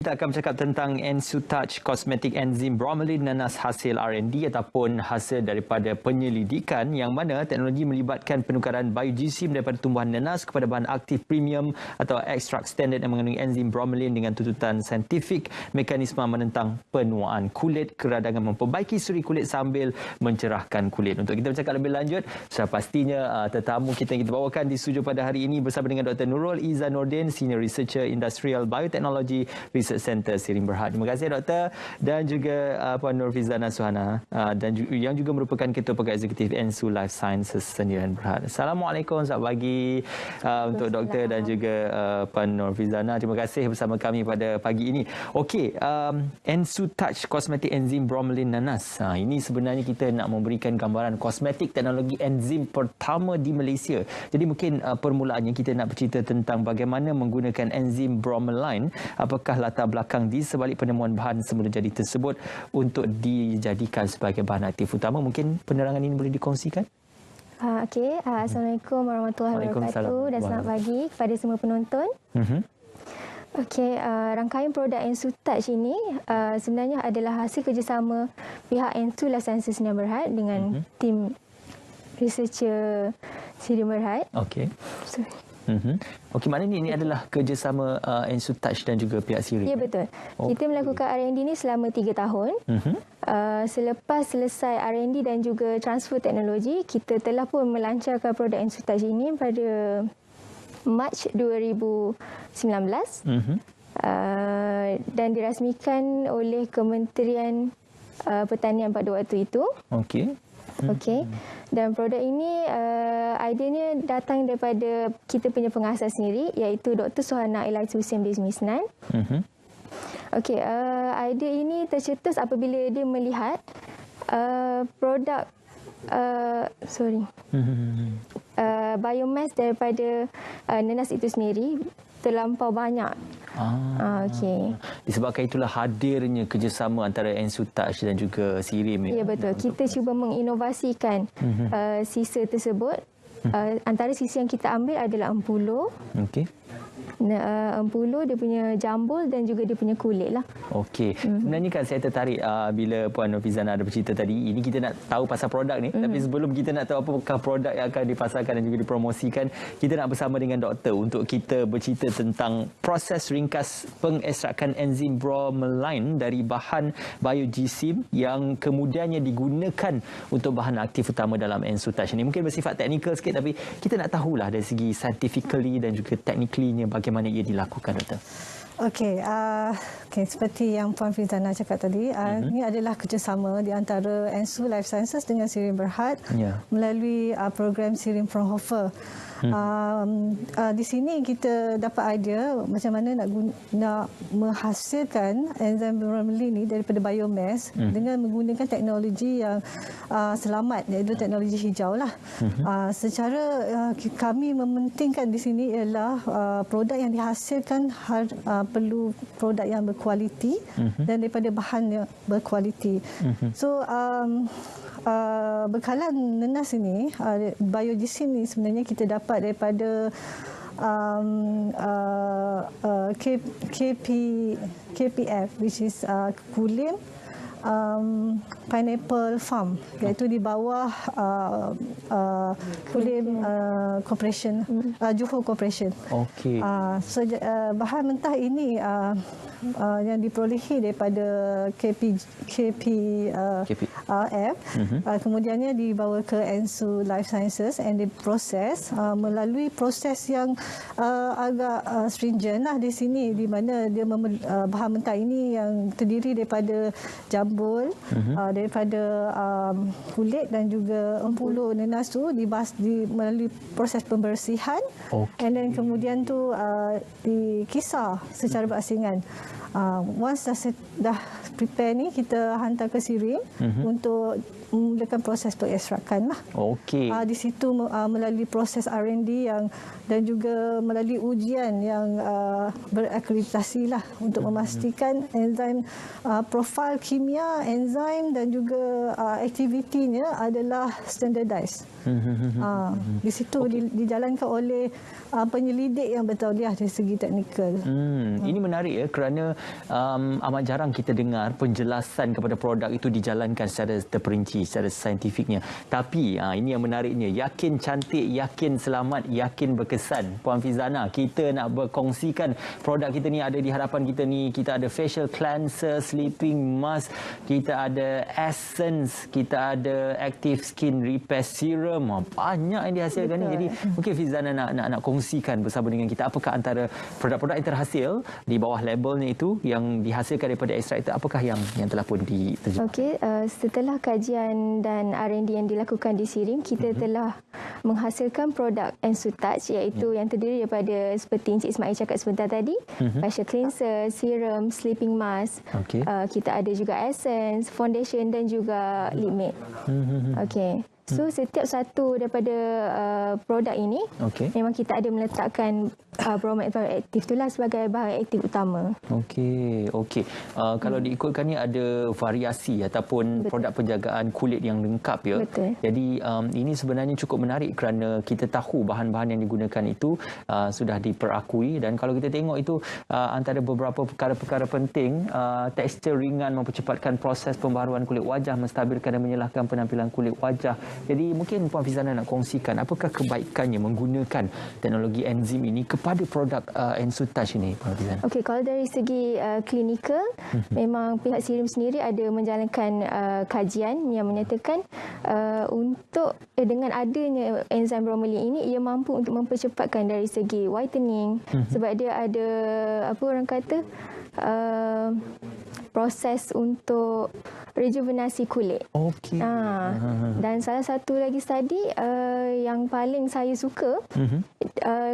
Kita akan bercakap tentang Ensutouch Cosmetic Enzim Bromelain Nanas hasil R&D ataupun hasil daripada penyelidikan yang mana teknologi melibatkan penukaran biogesim daripada tumbuhan nanas kepada bahan aktif premium atau ekstrak standard yang mengandungi enzim bromelain dengan tuntutan saintifik mekanisme menentang penuaan kulit, keradangan memperbaiki suri kulit sambil mencerahkan kulit. Untuk kita bercakap lebih lanjut, sudah pastinya tetamu kita yang kita bawakan di studio pada hari ini bersama dengan Dr. Nurul Izzah Nordin, Senior Researcher Industrial Biotechnology Research Center Siring Berhad. Terima kasih Doktor, dan juga Puan Nurfizana Suhana dan yang juga merupakan Ketua Pegawai Eksekutif Ensu Life Sciences Siring Berhad. Assalamualaikum, selamat pagi untuk Doktor dan juga Puan Nurfizana. Terima kasih bersama kami pada pagi ini. Okey, Ensutouch Cosmetic Enzim Bromelain Nanas. Ini sebenarnya kita nak memberikan gambaran kosmetik teknologi enzim pertama di Malaysia. Jadi mungkin permulaannya kita nak bercerita tentang bagaimana menggunakan enzim bromelain, apakah latar belakang di sebalik penemuan bahan semula jadi tersebut untuk dijadikan sebagai bahan aktif utama. Mungkin penerangan ini boleh dikongsikan? Okey, Assalamualaikum warahmatullahi wabarakatuh dan selamat pagi kepada semua penonton. Okey, rangkaian produk Ensutouch ini sebenarnya adalah hasil kerjasama pihak Ensu Life Sciences Siring Berhad dengan tim researcher Siring Berhad. Okey. Okey, maknanya ini adalah kerjasama Ensutouch dan juga pihak Siring. Ya, betul. Kita melakukan R&D ini selama 3 tahun. Selepas selesai R&D dan juga transfer teknologi, kita telah pun melancarkan produk Ensutouch ini pada Mac 2019 dan dirasmikan oleh Kementerian Pertanian pada waktu itu. Okey. Dan produk ini idenya datang daripada kita punya pengasas sendiri, iaitu Dr. Suhana Elaiti Hussein Bizmisnan. Okey, idea ini tercetus apabila dia melihat produk biomass daripada nanas itu sendiri terlampau banyak. Okey. Disebabkan itulah hadirnya kerjasama antara Ensutouch dan juga Siring. Ya, betul. Kita cuba menginovasikan sisa tersebut. Antara sisa yang kita ambil adalah empulo. Okey. Empulo, dia punya jambul dan juga dia punya kulit lah. Okey. Sebenarnya kan saya tertarik bila Puan Nurfizana ada bercerita tadi, ini kita nak tahu pasal produk ni. Tapi sebelum kita nak tahu apakah produk yang akan dipasarkan dan juga dipromosikan, kita nak bersama dengan doktor untuk kita bercerita tentang proses ringkas pengekstrakan enzim bromelain dari bahan biogesim yang kemudiannya digunakan untuk bahan aktif utama dalam Ensutouch ini. Mungkin bersifat teknikal sikit, tapi kita nak tahulah dari segi scientifically dan juga technically-nya bagaimana ia dilakukan, Doktor. Okey, seperti yang Puan Fizana cakap tadi, ini adalah kerjasama di antara Ensu Life Sciences dengan Siring Berhad melalui program Siring Fraunhofer. Di sini kita dapat idea macam mana nak menghasilkan enzim bromelain ini daripada biomass dengan menggunakan teknologi yang selamat, iaitu teknologi hijau lah. Secara kami mementingkan di sini ialah produk yang dihasilkan perlu produk yang berkualiti dan daripada bahan yang berkualiti. So bekalan nanas ini, biogesim ini sebenarnya kita dapat daripada KPF, which is Kulim Pineapple Farm, iaitu di bawah Kulim Corporation, Johor Corporation. Okey. Bahan mentah ini yang diperolehi daripada KPF, kemudiannya dibawa ke Ensu Life Sciences and diproses melalui proses yang agak stringent lah di sini, di mana dia bahan mentah ini yang terdiri daripada jambul, daripada kulit dan juga empulo nanas tu melalui proses pembersihan, and then kemudian tu dikisar secara berasingan. Once dah prepare ni, kita hantar ke Siring untuk memulakan proses pengekstrakan lah. Okey. Di situ melalui proses R&D dan juga melalui ujian yang berakreditasi lah untuk memastikan enzim, profil kimia enzim dan juga aktivitinya adalah standardized. Di situ dijalankan oleh penyelidik yang bertauliah dari segi teknikal. Ini menarik ya, kerana amat jarang kita dengar penjelasan kepada produk itu dijalankan secara terperinci, secara saintifiknya. Tapi ini yang menariknya, yakin cantik, yakin selamat, yakin berkesan. Puan Fizana, kita nak berkongsikan produk kita ni ada di hadapan kita ni. Kita ada facial cleanser, sleeping mask, kita ada essence, kita ada active skin repair serum. Banyak yang dihasilkan ni. Jadi mungkin Fizana nak kongsikan bersama dengan kita apakah antara produk-produk yang terhasil di bawah labelnya itu yang dihasilkan daripada ekstrak itu, apakah yang telah pun diterjemahkan? Okey, setelah kajian dan R&D yang dilakukan di Sirim, kita telah menghasilkan produk Ensutouch, iaitu yang terdiri daripada seperti Encik Ismail cakap sebentar tadi, facial cleanser, serum, sleeping mask. Kita ada juga essence, foundation dan juga lip matte. Okey. So setiap satu daripada produk ini memang kita ada meletakkan bromide bioaktif itulah sebagai bahan aktif utama. Okey. Kalau diikutkan ni ada variasi ataupun produk penjagaan kulit yang lengkap ya. Betul. Jadi ini sebenarnya cukup menarik kerana kita tahu bahan-bahan yang digunakan itu sudah diperakui, dan kalau kita tengok itu antara beberapa perkara-perkara penting, tekstur ringan mempercepatkan proses pembaharuan kulit wajah, menstabilkan dan menyelahkan penampilan kulit wajah. Jadi mungkin Puan Fizana nak kongsikan apakah kebaikannya menggunakan teknologi enzim ini kepada produk Ensutouch ini, Puan Fizana? Okey, kalau dari segi klinikal, memang pihak Sirim sendiri ada menjalankan kajian yang menyatakan untuk dengan adanya enzim bromelain ini, ia mampu untuk mempercepatkan dari segi whitening, sebab dia ada apa orang kata proses untuk rejuvenasi kulit. Okey. Dan salah satu lagi studi yang paling saya suka,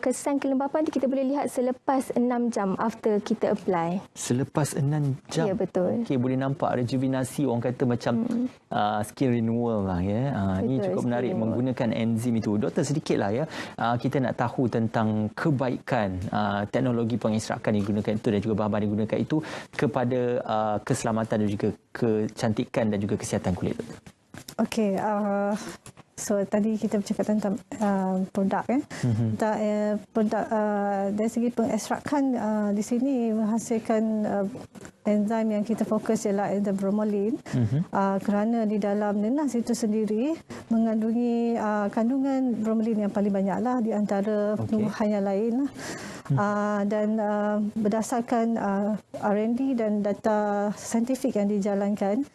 kesan kelembapan itu kita boleh lihat selepas 6 jam after kita apply. Selepas 6 jam? Ya, betul. Okey, boleh nampak rejuvenasi, orang kata macam skin renewal lah ya. Ini cukup menarik menggunakan enzim itu. Doktor, sedikitlah ya, kita nak tahu tentang kebaikan teknologi pengekstrakan yang digunakan itu dan juga bahan-bahan yang digunakan itu kepada keselamatan dan juga kecantikan dan juga kesihatan kulit. Okey, so tadi kita bercakap tentang produk kan. Produk dari segi pengekstrakan di sini menghasilkan enzim yang kita fokus ialah enzim bromelain, kerana di dalam nenas itu sendiri mengandungi kandungan bromelain yang paling banyaklah di antara tumbuhan yang lain lah. Dan berdasarkan R&D dan data saintifik yang dijalankan,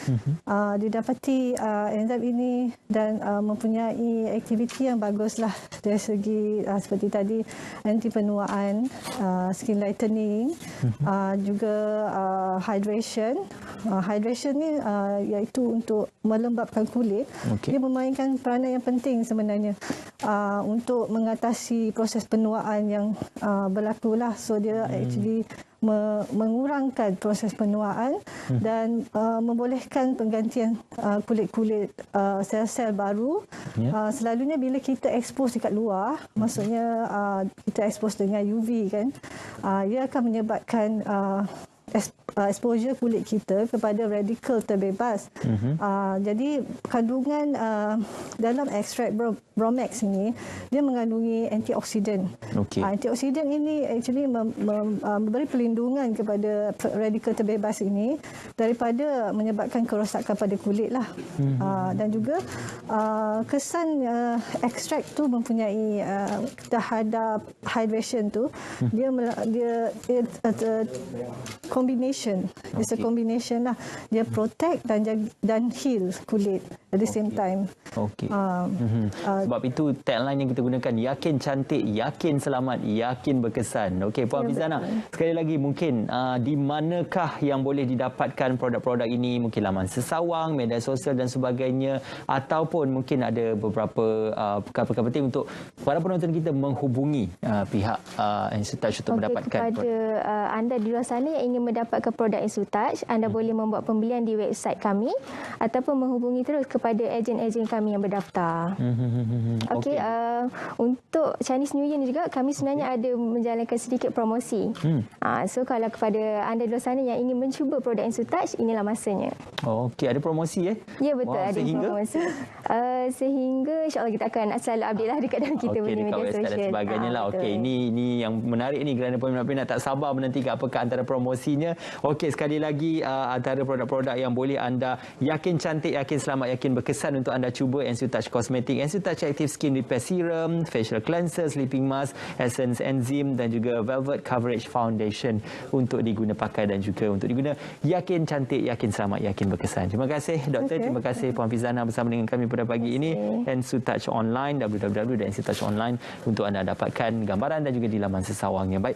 didapati enzim ini dan mempunyai aktiviti yang baguslah dari segi seperti tadi anti penuaan, skin lightening, juga hydration. Hydration ni iaitu untuk melembabkan kulit. Dia memainkan peranan yang penting sebenarnya untuk mengatasi proses penuaan yang berlakulah. So dia actually mengurangkan proses penuaan dan membolehkan penggantian kulit-kulit sel-sel baru. Selalunya bila kita expose dekat luar, maksudnya kita expose dengan UV kan, ia akan menyebabkan exposure kulit kita kepada radikal terbebas. Jadi kandungan dalam ekstrak Bromex ini, dia mengandungi antioksidan. Antioksidan ini actually memberi perlindungan kepada radikal terbebas ini daripada menyebabkan kerosakan pada kulit lah. Dan juga kesan ekstrak tu mempunyai terhadap hydration tu, dia combination. It's a combination lah. Dia protect dan heal kulit at the same time. Sebab itu tagline yang kita gunakan, yakin cantik, yakin selamat, yakin berkesan. Okey, Puan Fizana, sekali lagi mungkin di manakah yang boleh didapatkan produk-produk ini? Mungkin laman sesawang, media sosial dan sebagainya, ataupun mungkin ada beberapa perkara-perkara penting untuk para penonton kita menghubungi pihak Ensutouch untuk mendapatkan kepada anda di luar sana yang ingin mendapatkan produk Ensutouch, anda boleh membuat pembelian di website kami ataupun menghubungi terus ke kepada ejen-ejen kami yang berdaftar. Okey, untuk Chinese New Year ni juga kami sebenarnya ada menjalankan sedikit promosi. So kalau kepada anda di luar sana yang ingin mencuba produk Ensutouch, inilah masanya. Okey, ada promosi Ya, betul, ada promosi. Sehingga insya-Allah kita akan selalu update lah dekat dalam kita punya media sosial dan sebagainya lah. Okey, ini yang menarik ni kerana peminat-peminat tak sabar menantikan apakah antara promosinya. Okey, sekali lagi antara produk-produk yang boleh anda yakin cantik, yakin selamat, yakin berkesan untuk anda cuba Ensutouch Cosmetic, Ensutouch Active Skin Repair Serum, Facial Cleanser, Sleeping Mask, Essence Enzyme dan juga Velvet Coverage Foundation untuk diguna pakai dan juga untuk diguna yakin cantik, yakin selamat, yakin berkesan. Terima kasih doktor, terima kasih Puan Fizana bersama dengan kami pada pagi ini. Ensutouch Online, www.ensutouch.online untuk anda dapatkan gambaran dan juga di laman sesawang yang baik.